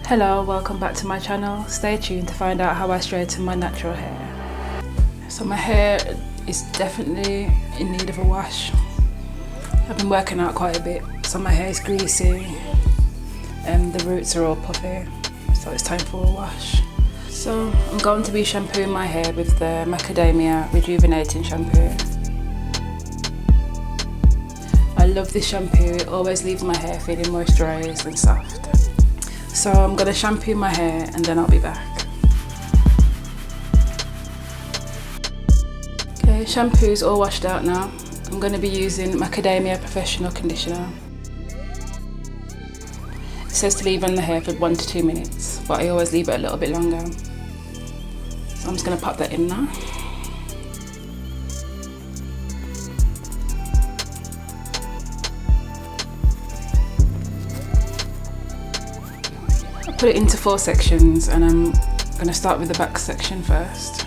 Hello, welcome back to my channel. Stay tuned to find out how I straighten my natural hair. So my hair is definitely in need of a wash. I've been working out quite a bit, so my hair is greasy and the roots are all puffy, so it's time for a wash. So I'm going to be shampooing my hair with the Macadamia Rejuvenating shampoo. I love this shampoo, it always leaves my hair feeling moisturised and soft. So I'm going to shampoo my hair and then I'll be back. Okay, shampoo's all washed out now. I'm going to be using Macadamia Professional Conditioner. It says to leave on the hair for 1 to 2 minutes, but I always leave it a little bit longer. So I'm just going to pop that in now. Put it into 4 sections and I'm going to start with the back section first.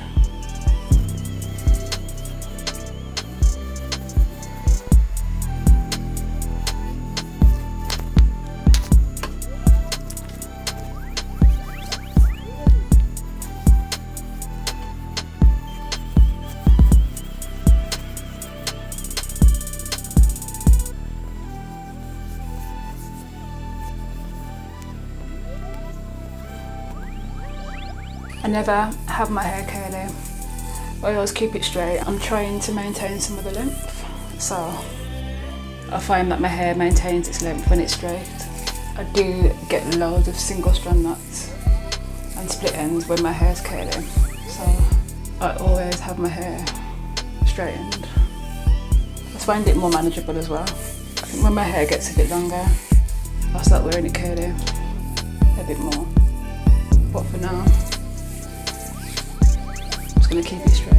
I never have my hair curly, I always keep it straight. I'm trying to maintain some of the length, so I find that my hair maintains its length when it's straight. I do get loads of single strand knots and split ends when my hair's curly, so I always have my hair straightened. I find it more manageable as well. I think when my hair gets a bit longer, I'll start wearing it curly a bit more, but for now I'm going to keep it straight.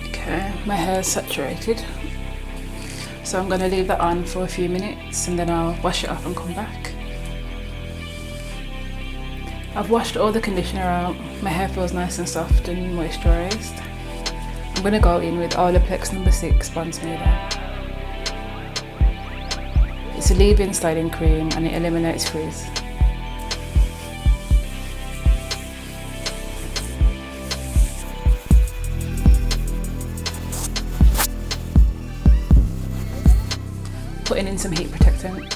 Okay, my hair is saturated, so I'm going to leave that on for a few minutes and then I'll wash it off and come back. I've washed all the conditioner out, my hair feels nice and soft and moisturised. I'm going to go in with Olaplex No. 6 Bond Smoother. It's a leave-in styling cream and it eliminates frizz. Putting in some heat protectant.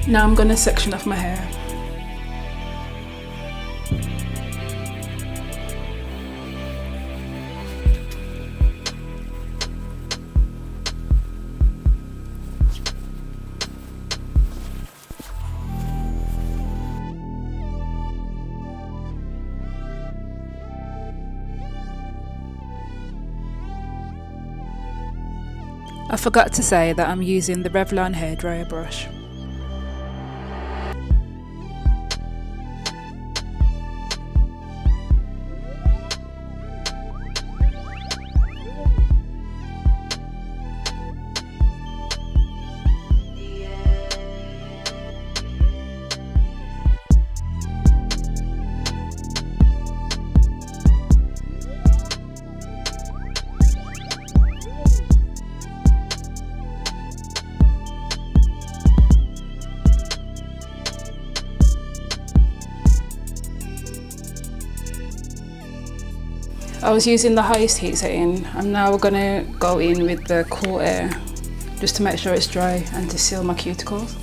Now I'm going to section off my hair. I forgot to say that I'm using the Revlon hairdryer brush. I was using the highest heat setting. I'm now going to go in with the cool air just to make sure it's dry and to seal my cuticles.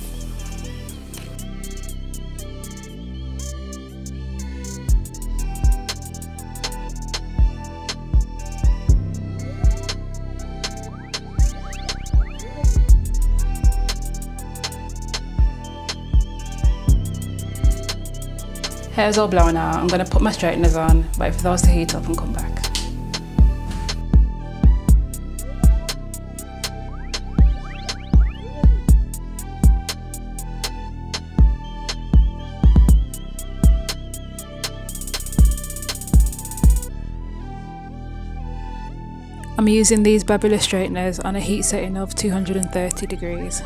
Hair's all blown out. I'm going to put my straighteners on, wait for those to heat up and come back. using these Babyliss Straighteners on a heat setting of 230 degrees.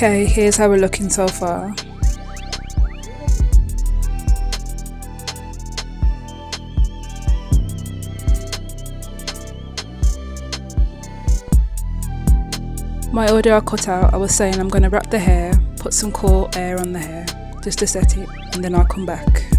Okay, here's how we're looking so far. My order I cut out, I was saying I'm going to wrap the hair, put some cool air on the hair, just to set it, and then I'll come back.